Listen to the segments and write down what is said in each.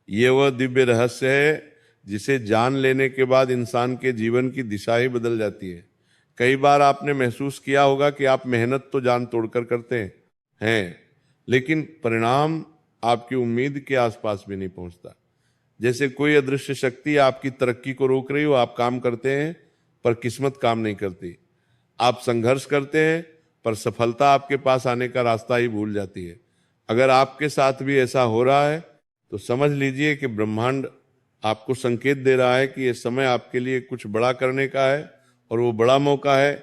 ये वह दिव्य रहस्य है जिसे जान लेने के बाद इंसान के जीवन की दिशा ही बदल जाती है। कई बार आपने महसूस किया होगा कि आप मेहनत तो जान तोड़कर करते हैं, लेकिन परिणाम आपकी उम्मीद के आसपास भी नहीं पहुंचता। जैसे कोई अदृश्य शक्ति आपकी तरक्की को रोक रही हो। आप काम करते हैं पर किस्मत काम नहीं करती। आप संघर्ष करते हैं पर सफलता आपके पास आने का रास्ता ही भूल जाती है। अगर आपके साथ भी ऐसा हो रहा है तो समझ लीजिए कि ब्रह्मांड आपको संकेत दे रहा है कि यह समय आपके लिए कुछ बड़ा करने का है, और वो बड़ा मौका है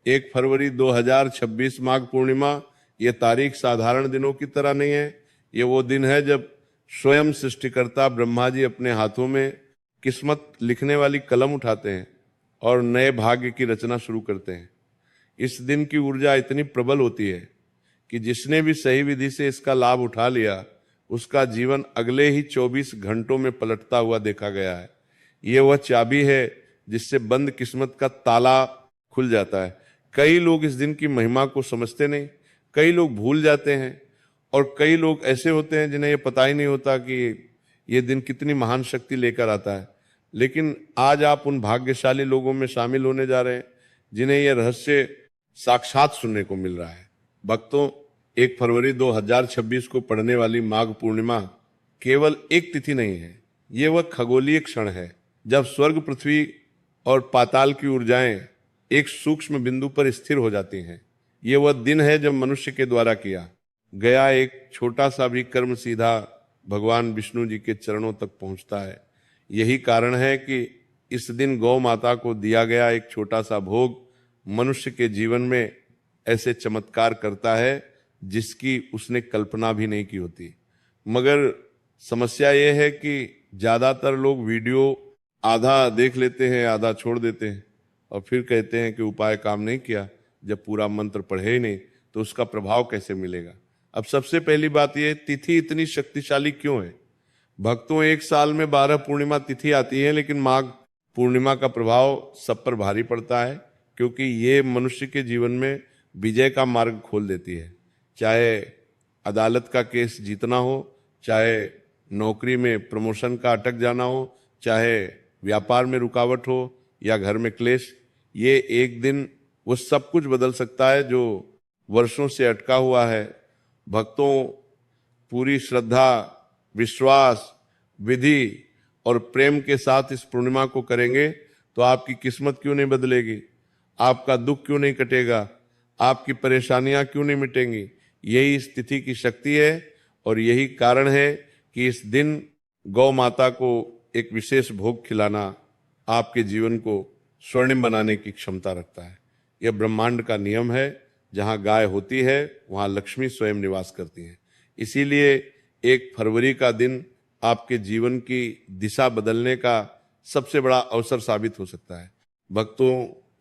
1 फरवरी 2026 माघ पूर्णिमा। ये तारीख साधारण दिनों की तरह नहीं है। ये वो दिन है जब स्वयं सृष्टिकर्ता ब्रह्मा जी अपने हाथों में किस्मत लिखने वाली कलम उठाते हैं और नए भाग्य की रचना शुरू करते हैं। इस दिन की ऊर्जा इतनी प्रबल होती है कि जिसने भी सही विधि से इसका लाभ उठा लिया, उसका जीवन अगले ही 24 घंटों में पलटता हुआ देखा गया है। ये वह चाबी है जिससे बंद किस्मत का ताला खुल जाता है। कई लोग इस दिन की महिमा को समझते नहीं, कई लोग भूल जाते हैं, और कई लोग ऐसे होते हैं जिन्हें ये पता ही नहीं होता कि ये दिन कितनी महान शक्ति लेकर आता है। लेकिन आज आप उन भाग्यशाली लोगों में शामिल होने जा रहे हैं जिन्हें यह रहस्य साक्षात सुनने को मिल रहा है। भक्तों, 1 फरवरी 2026 को पड़ने वाली माघ पूर्णिमा केवल एक तिथि नहीं है, ये वह खगोलीय क्षण है जब स्वर्ग, पृथ्वी और पाताल की ऊर्जाएं एक सूक्ष्म बिंदु पर स्थिर हो जाती हैं। ये वह दिन है जब मनुष्य के द्वारा किया गया एक छोटा सा भी कर्म सीधा भगवान विष्णु जी के चरणों तक पहुंचता है। यही कारण है कि इस दिन गौ माता को दिया गया एक छोटा सा भोग मनुष्य के जीवन में ऐसे चमत्कार करता है जिसकी उसने कल्पना भी नहीं की होती। मगर समस्या यह है कि ज्यादातर लोग वीडियो आधा देख लेते हैं, आधा छोड़ देते हैं, और फिर कहते हैं कि उपाय काम नहीं किया। जब पूरा मंत्र पढ़े ही नहीं तो उसका प्रभाव कैसे मिलेगा? अब सबसे पहली बात यह, तिथि इतनी शक्तिशाली क्यों है? भक्तों, एक साल में 12 पूर्णिमा तिथि आती है, लेकिन माघ पूर्णिमा का प्रभाव सब पर भारी पड़ता है, क्योंकि ये मनुष्य के जीवन में विजय का मार्ग खोल देती है। चाहे अदालत का केस जीतना हो, चाहे नौकरी में प्रमोशन का अटक जाना हो, चाहे व्यापार में रुकावट हो या घर में क्लेश, ये एक दिन वो सब कुछ बदल सकता है जो वर्षों से अटका हुआ है। भक्तों, पूरी श्रद्धा, विश्वास, विधि और प्रेम के साथ इस पूर्णिमा को करेंगे तो आपकी किस्मत क्यों नहीं बदलेगी? आपका दुख क्यों नहीं कटेगा? आपकी परेशानियां क्यों नहीं मिटेंगी? यही इस तिथि की शक्ति है, और यही कारण है कि इस दिन गौ माता को एक विशेष भोग खिलाना आपके जीवन को स्वर्णिम बनाने की क्षमता रखता है। यह ब्रह्मांड का नियम है, जहां गाय होती है वहां लक्ष्मी स्वयं निवास करती है। इसीलिए 1 फरवरी का दिन आपके जीवन की दिशा बदलने का सबसे बड़ा अवसर साबित हो सकता है। भक्तों,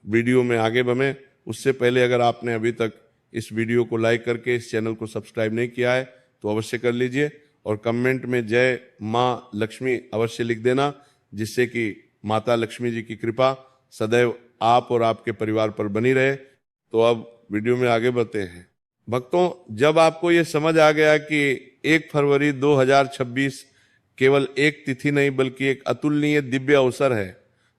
वीडियो में आगे बढ़ें उससे पहले अगर आपने अभी तक इस वीडियो को लाइक करके इस चैनल को सब्सक्राइब नहीं किया है तो अवश्य कर लीजिए, और कमेंट में जय माँ लक्ष्मी अवश्य लिख देना, जिससे कि माता लक्ष्मी जी की कृपा सदैव आप और आपके परिवार पर बनी रहे। तो अब वीडियो में आगे बढ़ते हैं। भक्तों, जब आपको ये समझ आ गया कि 1 फरवरी 2026 केवल एक तिथि नहीं बल्कि एक अतुलनीय दिव्य अवसर है,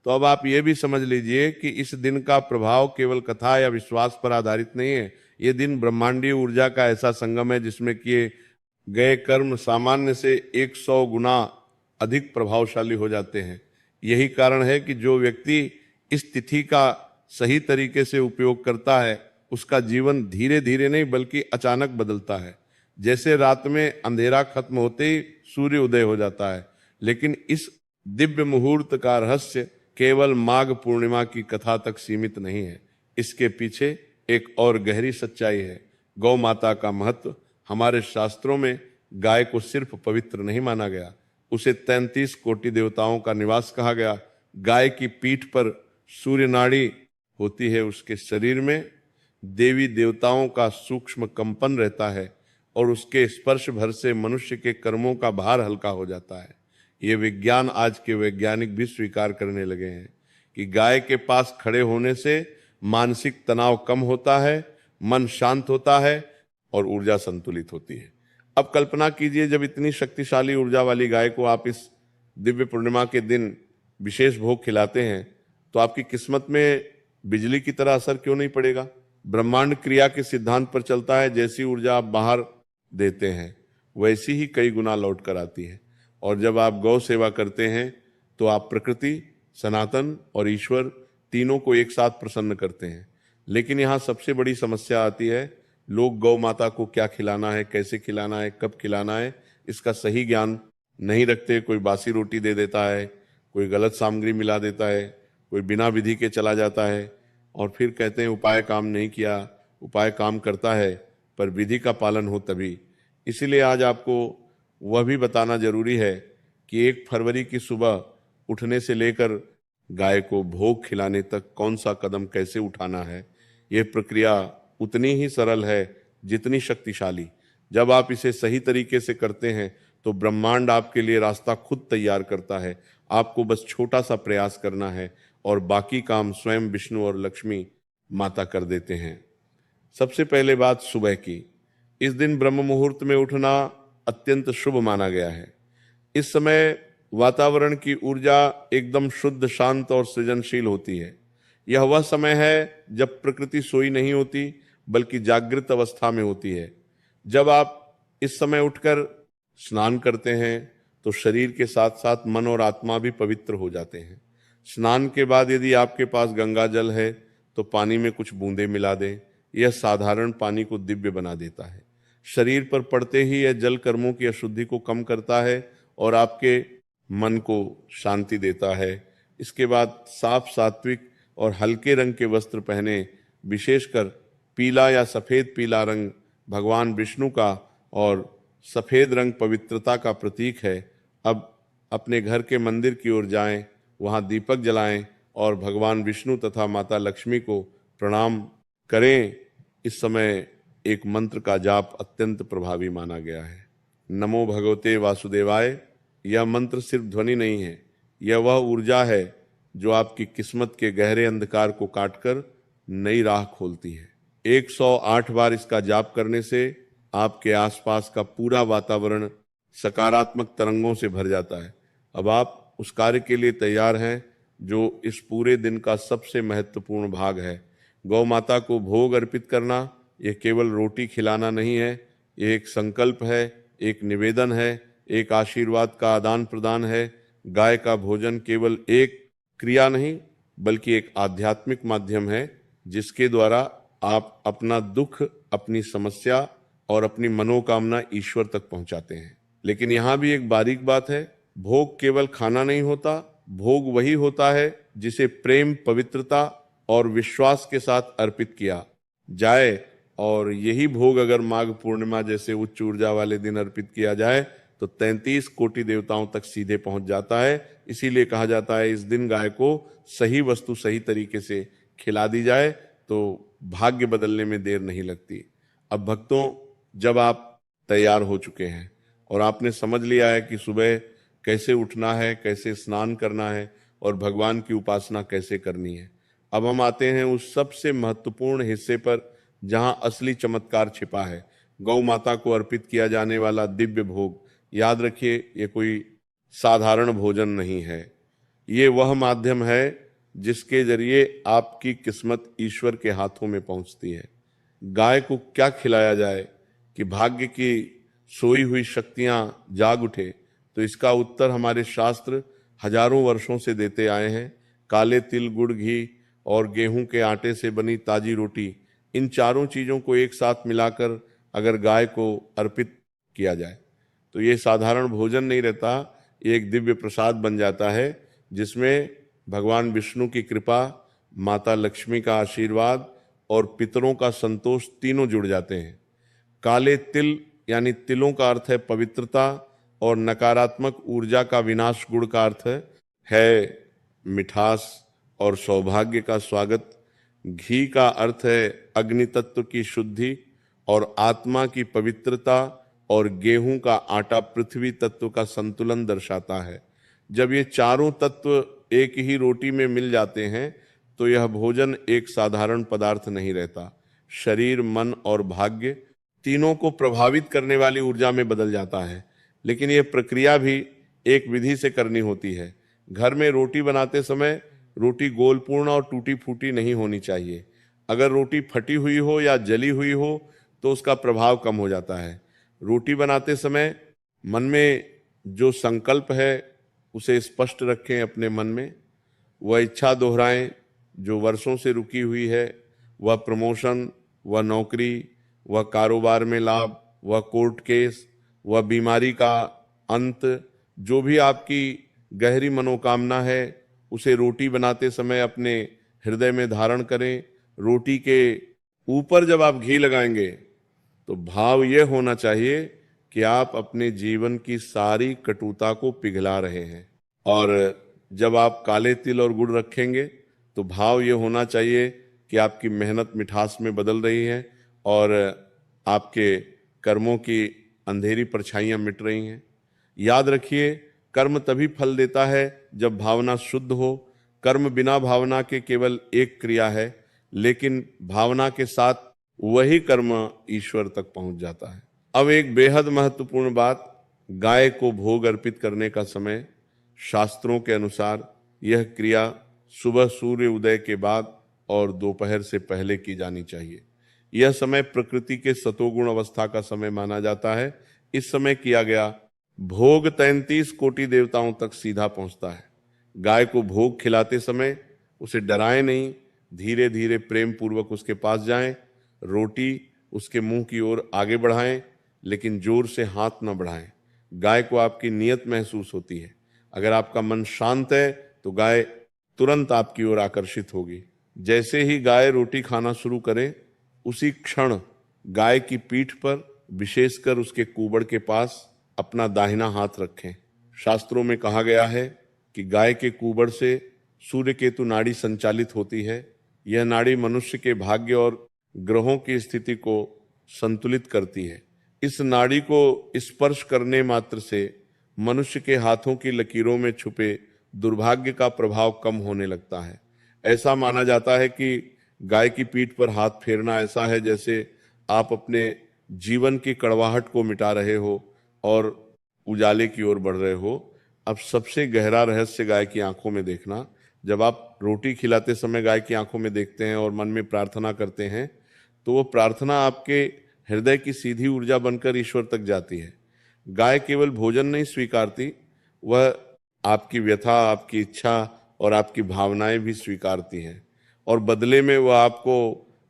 तो अब आप ये भी समझ लीजिए कि इस दिन का प्रभाव केवल कथा या विश्वास पर आधारित नहीं है। ये दिन ब्रह्मांडीय ऊर्जा का ऐसा संगम है जिसमें किए गए कर्म सामान्य से 100 गुना अधिक प्रभावशाली हो जाते हैं। यही कारण है कि जो व्यक्ति इस तिथि का सही तरीके से उपयोग करता है उसका जीवन धीरे धीरे नहीं बल्कि अचानक बदलता है। जैसे रात में अंधेरा खत्म होते ही सूर्य उदय हो जाता है। लेकिन इस दिव्य मुहूर्त का रहस्य केवल माघ पूर्णिमा की कथा तक सीमित नहीं है, इसके पीछे एक और गहरी सच्चाई है। गौ माता का महत्व। हमारे शास्त्रों में गाय को सिर्फ पवित्र नहीं माना गया, उसे 33 कोटि देवताओं का निवास कहा गया। गाय की पीठ पर सूर्य नाड़ी होती है, उसके शरीर में देवी देवताओं का सूक्ष्म कंपन रहता है, और उसके स्पर्श भर से मनुष्य के कर्मों का भार हल्का हो जाता है। ये विज्ञान आज के वैज्ञानिक भी स्वीकार करने लगे हैं कि गाय के पास खड़े होने से मानसिक तनाव कम होता है, मन शांत होता है और ऊर्जा संतुलित होती है। अब कल्पना कीजिए, जब इतनी शक्तिशाली ऊर्जा वाली गाय को आप इस दिव्य पूर्णिमा के दिन विशेष भोग खिलाते हैं, तो आपकी किस्मत में बिजली की तरह असर क्यों नहीं पड़ेगा? ब्रह्मांड क्रिया के सिद्धांत पर चलता है, जैसी ऊर्जा आप बाहर देते हैं वैसी ही कई गुना लौट कर आती है। और जब आप गौ सेवा करते हैं तो आप प्रकृति, सनातन और ईश्वर तीनों को एक साथ प्रसन्न करते हैं। लेकिन यहाँ सबसे बड़ी समस्या आती है, लोग गौ माता को क्या खिलाना है, कैसे खिलाना है, कब खिलाना है, इसका सही ज्ञान नहीं रखते। कोई बासी रोटी दे देता है, कोई गलत सामग्री मिला देता है, कोई बिना विधि के चला जाता है और फिर कहते हैं उपाय काम नहीं किया। उपाय काम करता है पर विधि का पालन हो तभी। इसीलिए आज आपको वह भी बताना जरूरी है कि 1 फरवरी की सुबह उठने से लेकर गाय को भोग खिलाने तक कौन सा कदम कैसे उठाना है, यह प्रक्रिया उतनी ही सरल है जितनी शक्तिशाली। जब आप इसे सही तरीके से करते हैं तो ब्रह्मांड आपके लिए रास्ता खुद तैयार करता है। आपको बस छोटा सा प्रयास करना है और बाकी काम स्वयं विष्णु और लक्ष्मी माता कर देते हैं। सबसे पहले बात सुबह की। इस दिन ब्रह्म मुहूर्त में उठना अत्यंत शुभ माना गया है। इस समय वातावरण की ऊर्जा एकदम शुद्ध, शांत और सृजनशील होती है। यह वह समय है जब प्रकृति सोई नहीं होती बल्कि जागृत अवस्था में होती है। जब आप इस समय उठकर स्नान करते हैं तो शरीर के साथ साथ मन और आत्मा भी पवित्र हो जाते हैं। स्नान के बाद यदि आपके पास गंगा जल है तो पानी में कुछ बूंदें मिला दें। यह साधारण पानी को दिव्य बना देता है। शरीर पर पड़ते ही यह जल कर्मों की अशुद्धि को कम करता है और आपके मन को शांति देता है। इसके बाद साफ, सात्विक और हल्के रंग के वस्त्र पहने। विशेषकर पीला या सफेद पीला रंग भगवान विष्णु का और सफेद रंग पवित्रता का प्रतीक है। अब अपने घर के मंदिर की ओर जाएं, वहां दीपक जलाएं और भगवान विष्णु तथा माता लक्ष्मी को प्रणाम करें। इस समय एक मंत्र का जाप अत्यंत प्रभावी माना गया है, नमो भगवते वासुदेवाय। यह मंत्र सिर्फ ध्वनि नहीं है, यह वह ऊर्जा है जो आपकी किस्मत के गहरे अंधकार को काटकर नई राह खोलती है। 108 बार इसका जाप करने से आपके आसपास का पूरा वातावरण सकारात्मक तरंगों से भर जाता है। अब आप उस कार्य के लिए तैयार हैं जो इस पूरे दिन का सबसे महत्वपूर्ण भाग है। गौ माता को भोग अर्पित करना यह केवल रोटी खिलाना नहीं है, यह एक संकल्प है, एक निवेदन है, एक आशीर्वाद का आदान प्रदान है। गाय का भोजन केवल एक क्रिया नहीं बल्कि एक आध्यात्मिक माध्यम है जिसके द्वारा आप अपना दुख, अपनी समस्या और अपनी मनोकामना ईश्वर तक पहुंचाते हैं। लेकिन यहाँ भी एक बारीक बात है, भोग केवल खाना नहीं होता, भोग वही होता है जिसे प्रेम, पवित्रता और विश्वास के साथ अर्पित किया जाए। और यही भोग अगर माघ पूर्णिमा जैसे उच्च ऊर्जा वाले दिन अर्पित किया जाए तो 33 कोटि देवताओं तक सीधे पहुंच जाता है। इसीलिए कहा जाता है इस दिन गाय को सही वस्तु सही तरीके से खिला दी जाए तो भाग्य बदलने में देर नहीं लगती। अब भक्तों, जब आप तैयार हो चुके हैं और आपने समझ लिया है कि सुबह कैसे उठना है, कैसे स्नान करना है और भगवान की उपासना कैसे करनी है, अब हम आते हैं उस सबसे महत्वपूर्ण हिस्से पर जहां असली चमत्कार छिपा है, गौ माता को अर्पित किया जाने वाला दिव्य भोग। याद रखिए, ये कोई साधारण भोजन नहीं है, ये वह माध्यम है जिसके जरिए आपकी किस्मत ईश्वर के हाथों में पहुंचती है। गाय को क्या खिलाया जाए कि भाग्य की सोई हुई शक्तियां जाग उठे, तो इसका उत्तर हमारे शास्त्र हजारों वर्षों से देते आए हैं। काले तिल, गुड़, घी और गेहूं के आटे से बनी ताजी रोटी, इन चारों चीजों को एक साथ मिलाकर अगर गाय को अर्पित किया जाए तो ये साधारण भोजन नहीं रहता, ये एक दिव्य प्रसाद बन जाता है जिसमें भगवान विष्णु की कृपा, माता लक्ष्मी का आशीर्वाद और पितरों का संतोष तीनों जुड़ जाते हैं। काले तिल यानी तिलों का अर्थ है पवित्रता और नकारात्मक ऊर्जा का विनाश, गुड़ का अर्थ है मिठास और सौभाग्य का स्वागत, घी का अर्थ है अग्नि तत्व की शुद्धि और आत्मा की पवित्रता और गेहूं का आटा पृथ्वी तत्व का संतुलन दर्शाता है। जब ये चारों तत्व एक ही रोटी में मिल जाते हैं तो यह भोजन एक साधारण पदार्थ नहीं रहता। शरीर, मन और भाग्य तीनों को प्रभावित करने वाली ऊर्जा में बदल जाता है। लेकिन यह प्रक्रिया भी एक विधि से करनी होती है। घर में रोटी बनाते समय रोटी गोलपूर्ण और टूटी फूटी नहीं होनी चाहिए। अगर रोटी फटी हुई हो या जली हुई हो तो उसका प्रभाव कम हो जाता है। रोटी बनाते समय मन में जो संकल्प है उसे स्पष्ट रखें अपने मन में। वह इच्छा दोहराएं जो वर्षों से रुकी हुई है, वह प्रमोशन, वह नौकरी, वह कारोबार में लाभ, वह कोर्ट केस, वह बीमारी का अंत, जो भी आपकी गहरी मनोकामना है उसे रोटी बनाते समय अपने हृदय में धारण करें। रोटी के ऊपर जब आप घी लगाएंगे तो भाव यह होना चाहिए कि आप अपने जीवन की सारी कटुता को पिघला रहे हैं। और जब आप काले तिल और गुड़ रखेंगे तो भाव यह होना चाहिए कि आपकी मेहनत मिठास में बदल रही है और आपके कर्मों की अंधेरी परछाइयां मिट रही हैं। याद रखिए, कर्म तभी फल देता है जब भावना शुद्ध हो। कर्म बिना भावना के केवल एक क्रिया है, लेकिन भावना के साथ वही कर्म ईश्वर तक पहुंच जाता है। अब एक बेहद महत्वपूर्ण बात, गाय को भोग अर्पित करने का समय। शास्त्रों के अनुसार यह क्रिया सुबह सूर्य उदय के बाद और दोपहर से पहले की जानी चाहिए। यह समय प्रकृति के सतोगुण अवस्था का समय माना जाता है। इस समय किया गया भोग 33 कोटि देवताओं तक सीधा पहुंचता है। गाय को भोग खिलाते समय उसे डराएं नहीं, धीरे धीरे प्रेम पूर्वक उसके पास जाएं। रोटी उसके मुंह की ओर आगे बढ़ाएं, लेकिन जोर से हाथ न बढ़ाएं। गाय को आपकी नियत महसूस होती है। अगर आपका मन शांत है तो गाय तुरंत आपकी ओर आकर्षित होगी। जैसे ही गाय रोटी खाना शुरू करे, उसी क्षण गाय की पीठ पर, विशेषकर उसके कूबड़ के पास, अपना दाहिना हाथ रखें। शास्त्रों में कहा गया है कि गाय के कूबड़ से सूर्य केतु नाड़ी संचालित होती है। यह नाड़ी मनुष्य के भाग्य और ग्रहों की स्थिति को संतुलित करती है। इस नाड़ी को स्पर्श करने मात्र से मनुष्य के हाथों की लकीरों में छुपे दुर्भाग्य का प्रभाव कम होने लगता है। ऐसा माना जाता है कि गाय की पीठ पर हाथ फेरना ऐसा है जैसे आप अपने जीवन की कड़वाहट को मिटा रहे हो और उजाले की ओर बढ़ रहे हो। अब सबसे गहरा रहस्य गाय की आंखों में देखना। जब आप रोटी खिलाते समय गाय की आंखों में देखते हैं और मन में प्रार्थना करते हैं तो वो प्रार्थना आपके हृदय की सीधी ऊर्जा बनकर ईश्वर तक जाती है। गाय केवल भोजन नहीं स्वीकारती, वह आपकी व्यथा, आपकी इच्छा और आपकी भावनाएं भी स्वीकारती हैं और बदले में वह आपको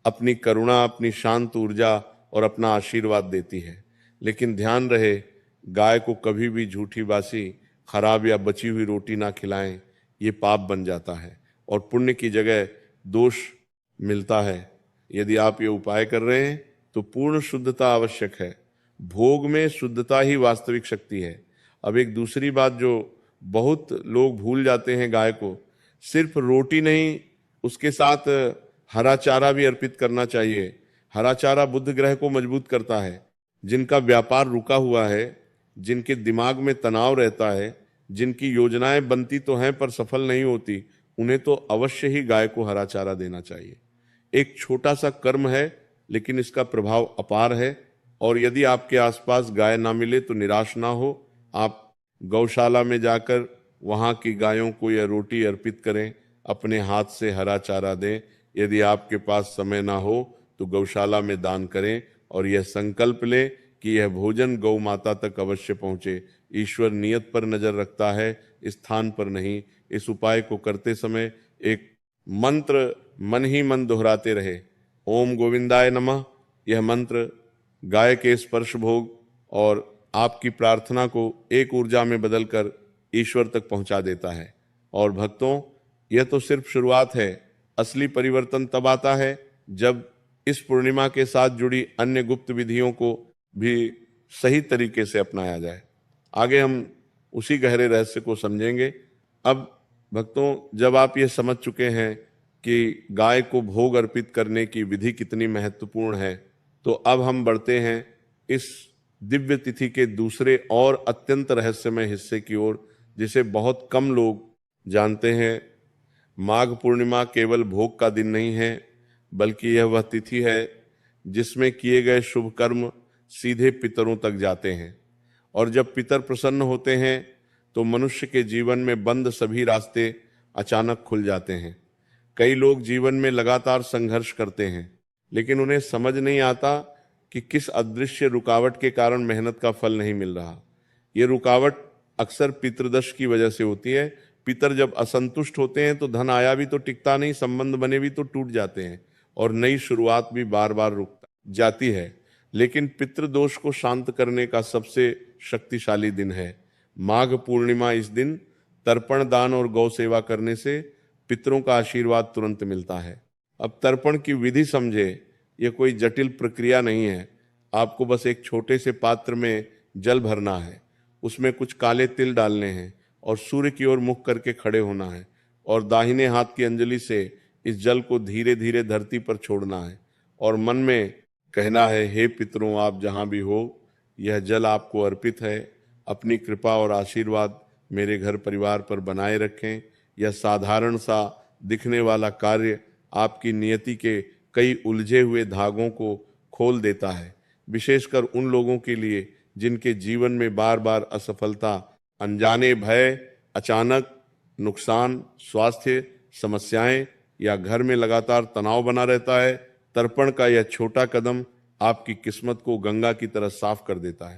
अपनी करुणा, अपनी शांत ऊर्जा और अपना आशीर्वाद देती है। लेकिन ध्यान रहे, गाय को कभी भी झूठी बासी, खराब या बची हुई रोटी ना खिलाएं। ये पाप बन जाता है और पुण्य की जगह दोष मिलता है। यदि आप ये उपाय कर रहे हैं तो पूर्ण शुद्धता आवश्यक है। भोग में शुद्धता ही वास्तविक शक्ति है। अब एक दूसरी बात जो बहुत लोग भूल जाते हैं, गाय को सिर्फ रोटी नहीं, उसके साथ हरा चारा भी अर्पित करना चाहिए। हरा चारा बुध ग्रह को मजबूत करता है। जिनका व्यापार रुका हुआ है, जिनके दिमाग में तनाव रहता है, जिनकी योजनाएं बनती तो हैं पर सफल नहीं होती, उन्हें तो अवश्य ही गाय को हरा चारा देना चाहिए। एक छोटा सा कर्म है लेकिन इसका प्रभाव अपार है। और यदि आपके आसपास गाय ना मिले तो निराश ना हो, आप गौशाला में जाकर वहां की गायों को यह रोटी अर्पित करें, अपने हाथ से हरा चारा दें। यदि आपके पास समय ना हो तो गौशाला में दान करें और यह संकल्प लें कि यह भोजन गौ माता तक अवश्य पहुंचे। ईश्वर नियत पर नजर रखता है, स्थान पर नहीं। इस उपाय को करते समय एक मंत्र मन ही मन दोहराते रहे, ओम गोविंदाय नमः। यह मंत्र गाय के स्पर्श भोग और आपकी प्रार्थना को एक ऊर्जा में बदलकर ईश्वर तक पहुंचा देता है। और भक्तों, यह तो सिर्फ शुरुआत है। असली परिवर्तन तब आता है जब इस पूर्णिमा के साथ जुड़ी अन्य गुप्त विधियों को भी सही तरीके से अपनाया जाए। आगे हम उसी गहरे रहस्य को समझेंगे। अब भक्तों, जब आप ये समझ चुके हैं कि गाय को भोग अर्पित करने की विधि कितनी महत्वपूर्ण है, तो अब हम बढ़ते हैं इस दिव्य तिथि के दूसरे और अत्यंत रहस्यमय हिस्से की ओर, जिसे बहुत कम लोग जानते हैं। माघ पूर्णिमा केवल भोग का दिन नहीं है, बल्कि यह वह तिथि है जिसमें किए गए शुभ कर्म सीधे पितरों तक जाते हैं। और जब पितर प्रसन्न होते हैं तो मनुष्य के जीवन में बंद सभी रास्ते अचानक खुल जाते हैं। कई लोग जीवन में लगातार संघर्ष करते हैं, लेकिन उन्हें समझ नहीं आता कि किस अदृश्य रुकावट के कारण मेहनत का फल नहीं मिल रहा। ये रुकावट अक्सर पितृदोष की वजह से होती है। पितर जब असंतुष्ट होते हैं तो धन आया भी तो टिकता नहीं, संबंध बने भी तो टूट जाते हैं और नई शुरुआत भी बार बार रुक जाती है। लेकिन पितृदोष को शांत करने का सबसे शक्तिशाली दिन है माघ पूर्णिमा। इस दिन तर्पण दान और गौ सेवा करने से पितरों का आशीर्वाद तुरंत मिलता है। अब तर्पण की विधि समझे। ये कोई जटिल प्रक्रिया नहीं है। आपको बस एक छोटे से पात्र में जल भरना है, उसमें कुछ काले तिल डालने हैं और सूर्य की ओर मुख करके खड़े होना है और दाहिने हाथ की अंजलि से इस जल को धीरे धीरे धरती पर छोड़ना है और मन में कहना है, हे पितरों आप जहाँ भी हो, यह जल आपको अर्पित है। अपनी कृपा और आशीर्वाद मेरे घर परिवार पर बनाए रखें। यह साधारण सा दिखने वाला कार्य आपकी नियति के कई उलझे हुए धागों को खोल देता है, विशेषकर उन लोगों के लिए जिनके जीवन में बार बार असफलता, अनजाने भय, अचानक नुकसान, स्वास्थ्य समस्याएं या घर में लगातार तनाव बना रहता है। तर्पण का यह छोटा कदम आपकी किस्मत को गंगा की तरह साफ कर देता है।